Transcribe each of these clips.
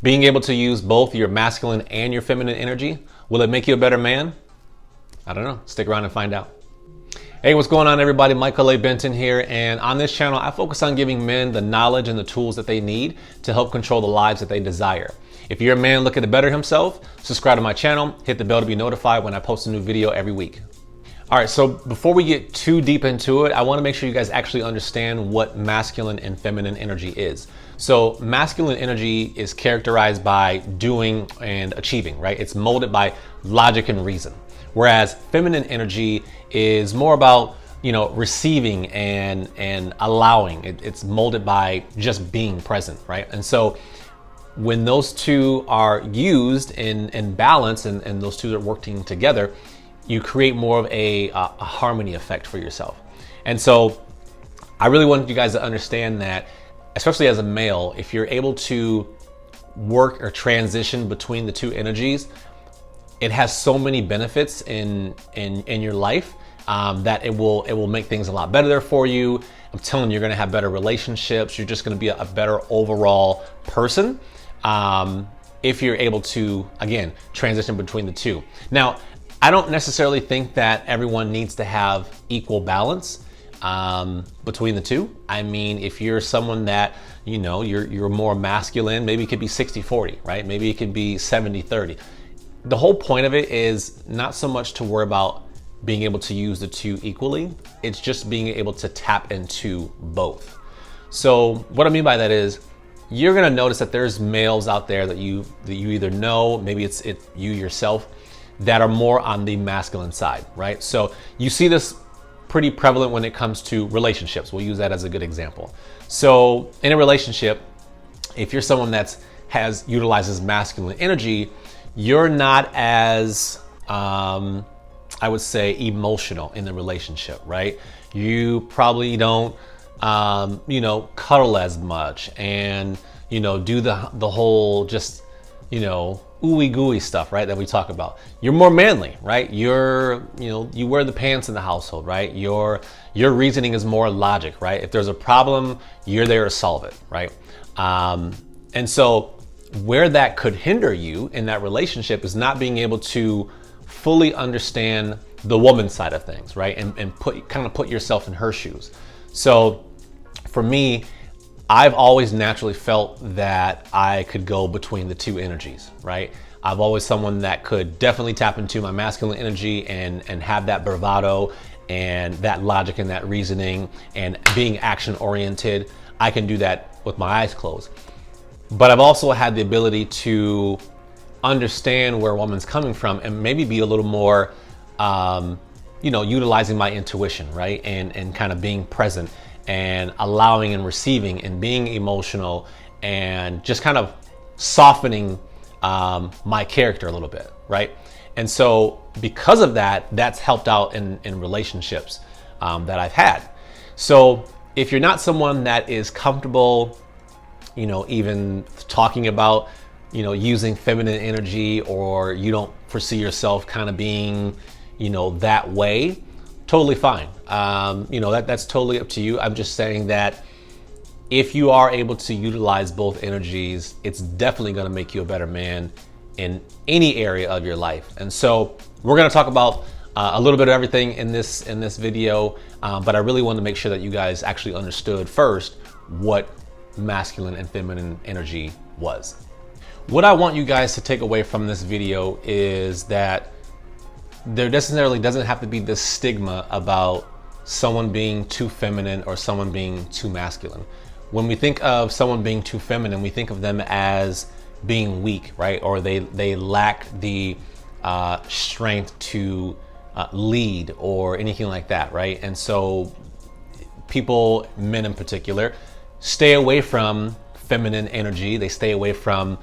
Being able to use both your masculine and your feminine energy, will it make you a better man? I don't know. Stick around and find out. Hey, what's going on, everybody? Michael A. Benton here, and on this channel, I focus on giving men the knowledge and the tools that they need to help control the lives that they desire. If you're a man looking to better himself, subscribe to my channel, hit the bell to be notified when I post a new video every week. All right, so before we get too deep into it, I want to make sure you guys actually understand what masculine and feminine energy is. So masculine energy is characterized by doing and achieving, right? It's molded by logic and reason. Whereas feminine energy is more about, receiving and allowing. It's molded by just being present, right? And so when those two are used in balance and those two are working together, you create more of a harmony effect for yourself. And so I really wanted you guys to understand that, especially as a male, if you're able to work or transition between the two energies, it has so many benefits in your life that it will make things a lot better for you. I'm telling you, you're gonna have better relationships. You're just gonna be a better overall person if you're able to, again, transition between the two. Now, I don't necessarily think that everyone needs to have equal balance between the two. I mean, if you're someone that, you're more masculine, maybe it could be 60-40, right? Maybe it could be 70-30. The whole point of it is not so much to worry about being able to use the two equally. It's just being able to tap into both. So what I mean by that is, you're gonna notice that there's males out there that you either know, maybe it's you yourself, that are more on the masculine side, right? So you see this pretty prevalent when it comes to relationships. We'll use that as a good example. So in a relationship, if you're someone that utilizes masculine energy, you're not as, I would say, emotional in the relationship, right? You probably don't, cuddle as much and, do the whole just, ooey gooey stuff, right? That we talk about. You're more manly, right? You wear the pants in the household, right? Your reasoning is more logic, right? If there's a problem, you're there to solve it, right? And so where that could hinder you in that relationship is not being able to fully understand the woman's side of things, right? And put yourself in her shoes. So for me, I've always naturally felt that I could go between the two energies, right? I've always someone that could definitely tap into my masculine energy and have that bravado and that logic and that reasoning and being action oriented. I can do that with my eyes closed. But I've also had the ability to understand where a woman's coming from and maybe be a little more, utilizing my intuition, right? And kind of being present and allowing and receiving and being emotional and just kind of softening my character a little bit, right? And so because of that, that's helped out in relationships that I've had. So if you're not someone that is comfortable, even talking about, using feminine energy, or you don't foresee yourself kind of being, that way, totally fine. That's totally up to you. I'm just saying that if you are able to utilize both energies, it's definitely going to make you a better man in any area of your life. And so we're going to talk about a little bit of everything in this video, but I really wanted to make sure that you guys actually understood first what masculine and feminine energy was. What I want you guys to take away from this video is that there necessarily doesn't have to be this stigma about someone being too feminine or someone being too masculine. When we think of someone being too feminine, we think of them as being weak, right? Or they lack the strength to lead or anything like that, right? And so people, men in particular, stay away from feminine energy. They stay away from,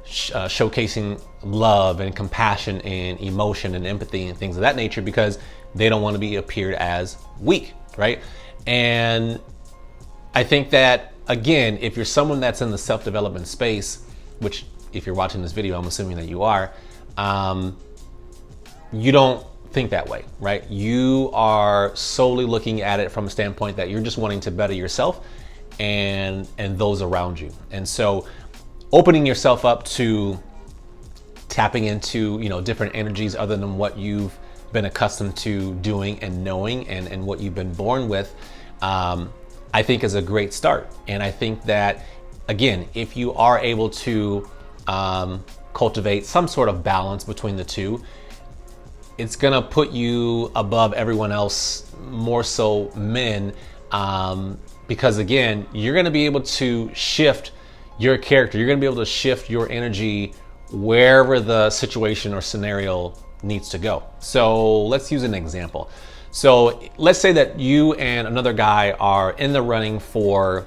showcasing love and compassion and emotion and empathy and things of that nature because they don't want to be appeared as weak, right? And I think that, again, if you're someone that's in the self-development space, which if you're watching this video, I'm assuming that you are, you don't think that way, right? You are solely looking at it from a standpoint that you're just wanting to better yourself and those around you. And so opening yourself up to tapping into, different energies other than what you've been accustomed to doing and knowing and what you've been born with, I think is a great start. And I think that, again, if you are able to cultivate some sort of balance between the two, it's gonna put you above everyone else, more so men, because again, you're gonna be able to shift your character. You're gonna be able to shift your energy wherever the situation or scenario needs to go. So let's use an example. So let's say that you and another guy are in the running for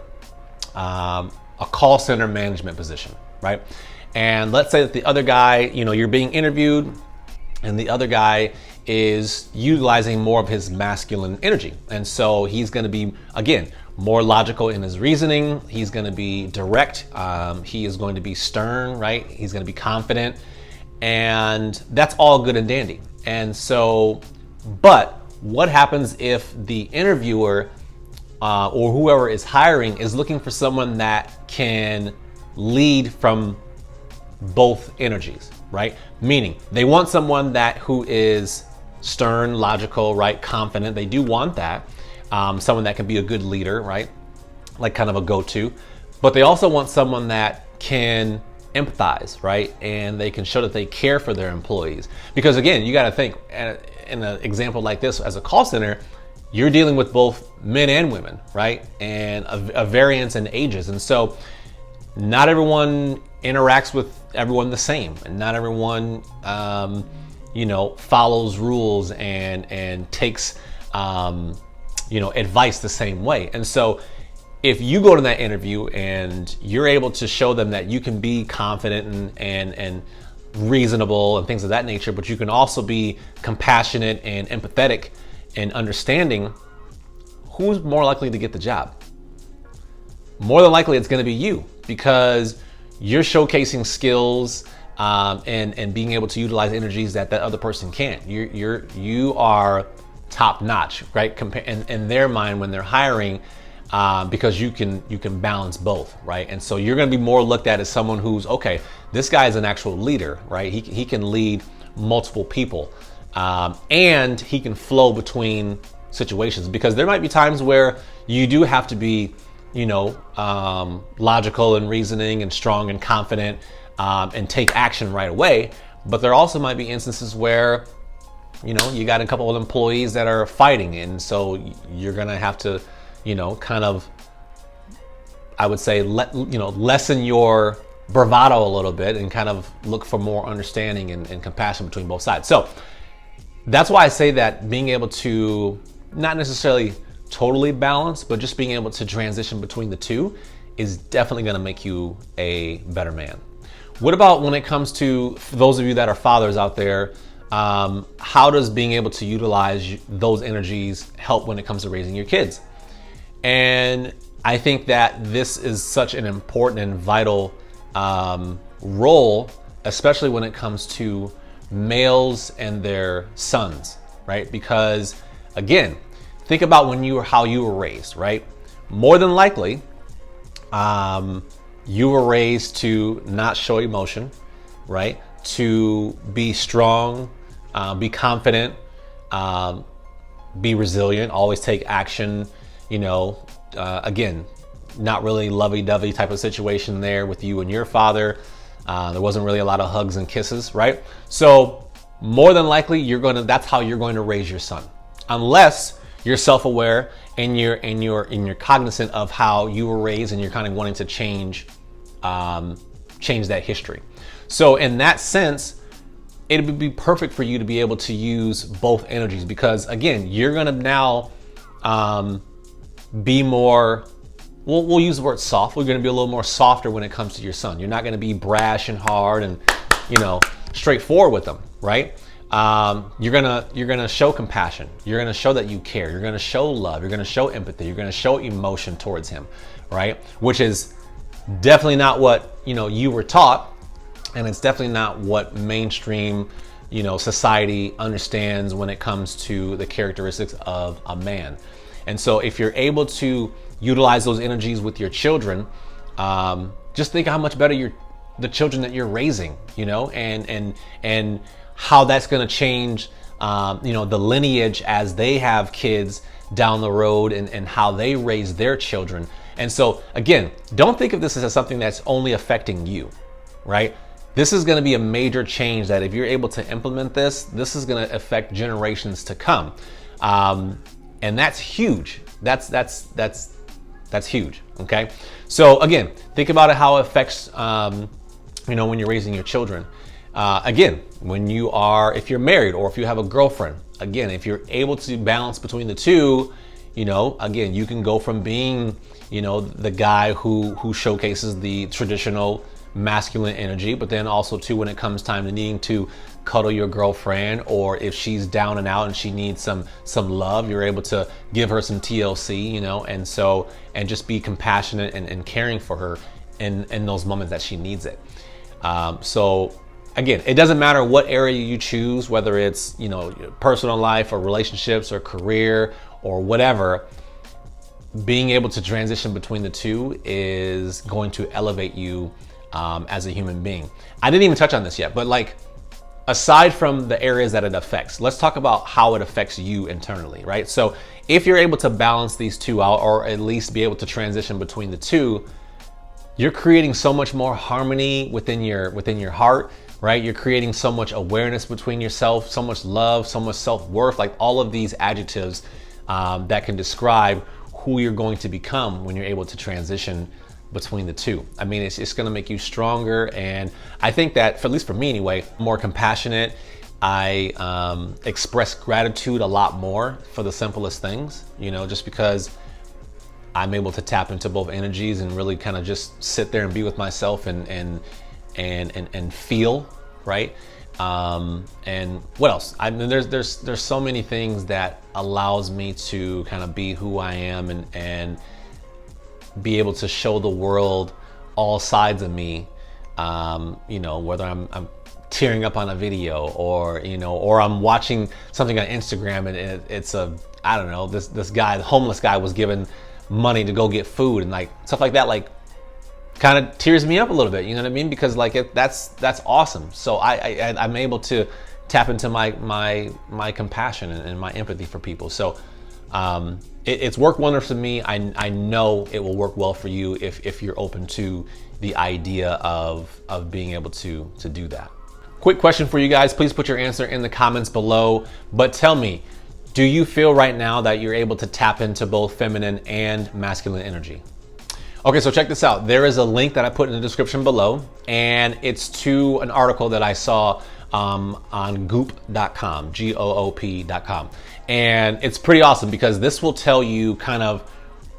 a call center management position, right? And let's say that the other guy, you're being interviewed, and the other guy is utilizing more of his masculine energy. And so he's going to be, again, more logical in his reasoning. He's going to be direct. He is going to be stern, right? He's going to be confident. And that's all good and dandy. And so, but what happens if the interviewer or whoever is hiring is looking for someone that can lead from both energies, right? Meaning they want someone who is stern, logical, right? Confident. They do want that. Someone that can be a good leader, right? Like kind of a go-to. But they also want someone that can empathize, right? And they can show that they care for their employees. Because again, you got to think, in an example like this, as a call center, you're dealing with both men and women, right? And a variance in ages. And so not everyone interacts with everyone the same, and not everyone, follows rules and takes, advice the same way. And so if you go to that interview and you're able to show them that you can be confident and reasonable and things of that nature, but you can also be compassionate and empathetic and understanding, who's more likely to get the job? More than likely it's going to be you, because you're showcasing skills and being able to utilize energies that other person can't. You are top notch, right? In their mind when they're hiring, because you can balance both, right? And so you're going to be more looked at as someone who's, okay, this guy is an actual leader, right? He can lead multiple people, and he can flow between situations, because there might be times where you do have to be, logical and reasoning and strong and confident, and take action right away. But there also might be instances where, you got a couple of employees that are fighting, and so you're going to have to, kind of, I would say, lessen your bravado a little bit and kind of look for more understanding and compassion between both sides. So that's why I say that being able to not necessarily totally balance, but just being able to transition between the two is definitely going to make you a better man. What about when it comes to, for those of you that are fathers out there, how does being able to utilize those energies help when it comes to raising your kids? And I think that this is such an important and vital role, especially when it comes to males and their sons, right? Because again, think about how you were raised, right? More than likely, you were raised to not show emotion, right? To be strong, be confident, be resilient, always take action, again, not really lovey-dovey type of situation there with you and your father. There wasn't really a lot of hugs and kisses, right? So more than likely, that's how you're going to raise your son, unless you're self-aware and you're cognizant of how you were raised, and you're kind of wanting to change that history. So in that sense, it would be perfect for you to be able to use both energies, because again, you're going to now be more, we'll use the word soft. We're going to be a little more softer when it comes to your son. You're not going to be brash and hard and, straightforward with them, right? You're gonna show compassion. You're gonna show that you care. You're gonna show love. You're gonna show empathy. You're gonna show emotion towards him, right? Which is definitely not what you were taught, and it's definitely not what mainstream society understands when it comes to the characteristics of a man. And so if you're able to utilize those energies with your children, just think how much better the children that you're raising, and how that's going to change, the lineage as they have kids down the road, and how they raise their children. And so again, don't think of this as something that's only affecting you, right? This is going to be a major change that if you're able to implement this is going to affect generations to come. And that's huge. That's huge. Okay. So again, think about it, how it affects, when you're raising your children. Again, if you're married or if you have a girlfriend, again, if you're able to balance between the two, again, you can go from being, the guy who showcases the traditional masculine energy, but then also too, when it comes time to needing to cuddle your girlfriend, or if she's down and out and she needs some love, you're able to give her some TLC, and just be compassionate and caring for her in those moments that she needs it. So again, it doesn't matter what area you choose, whether it's, personal life or relationships or career or whatever, being able to transition between the two is going to elevate you as a human being. I didn't even touch on this yet, but aside from the areas that it affects, let's talk about how it affects you internally, right? So if you're able to balance these two out, or at least be able to transition between the two, you're creating so much more harmony within your heart, right? You're creating so much awareness between yourself, so much love, so much self-worth, like all of these adjectives that can describe who you're going to become when you're able to transition between the two. I mean, it's going to make you stronger. And I think that, at least for me anyway, more compassionate. I express gratitude a lot more for the simplest things, just because I'm able to tap into both energies and really kind of just sit there and be with myself and feel, right? And what else? I mean, there's so many things that allows me to kind of be who I am and be able to show the world all sides of me, whether I'm tearing up on a video, or I'm watching something on Instagram and it's this guy, the homeless guy, was given money to go get food, and stuff like that, kind of tears me up a little bit, you know what I mean? Because that's awesome. So I'm able to tap into my compassion and my empathy for people. So it's worked wonders for me. I know it will work well for you if you're open to the idea of being able to do that. Quick question for you guys. Please put your answer in the comments below. But tell me, do you feel right now that you're able to tap into both feminine and masculine energy? Okay, so check this out. There is a link that I put in the description below, and it's to an article that I saw on goop.com, GOOP.com. And it's pretty awesome because this will tell you kind of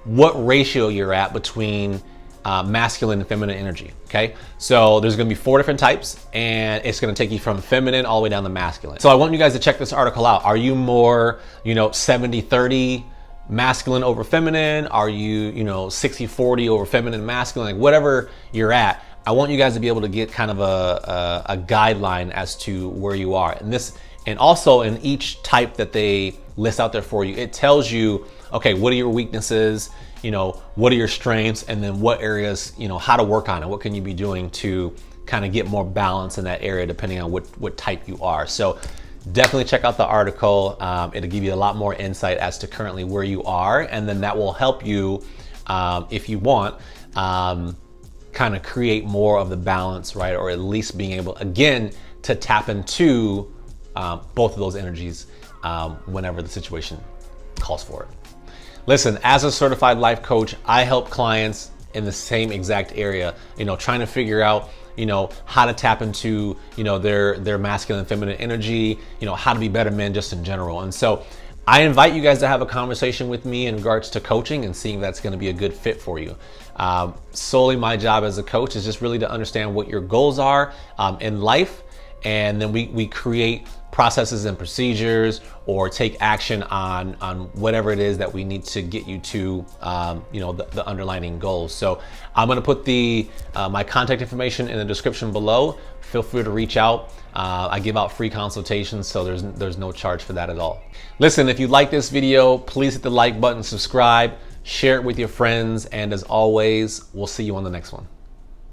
what ratio you're at between masculine and feminine energy. Okay, so there's going to be 4 different types, and it's going to take you from feminine all the way down to masculine. So I want you guys to check this article out. Are you more, 70-30 masculine over feminine? Are you, 60-40 over feminine and masculine? Whatever you're at, I want you guys to be able to get kind of a guideline as to where you are. And also in each type that they list out there for you, it tells you, okay, what are your weaknesses? What are your strengths? And then what areas, how to work on it. What can you be doing to kind of get more balance in that area depending on what type you are. So definitely check out the article. It'll give you a lot more insight as to currently where you are. And then that will help you, if you want, kind of create more of the balance, right? Or at least being able, again, to tap into both of those energies whenever the situation calls for it. Listen, as a certified life coach, I help clients in the same exact area, trying to figure out, how to tap into, their masculine and feminine energy, how to be better men just in general. And so I invite you guys to have a conversation with me in regards to coaching and seeing if that's going to be a good fit for you. Solely my job as a coach is just really to understand what your goals are in life. And then we create processes and procedures or take action on whatever it is that we need to get you to, the underlying goals. So I'm going to put my contact information in the description below. Feel free to reach out. I give out free consultations, so there's no charge for that at all. Listen, if you like this video, please hit the like button, subscribe, share it with your friends, and as always, we'll see you on the next one.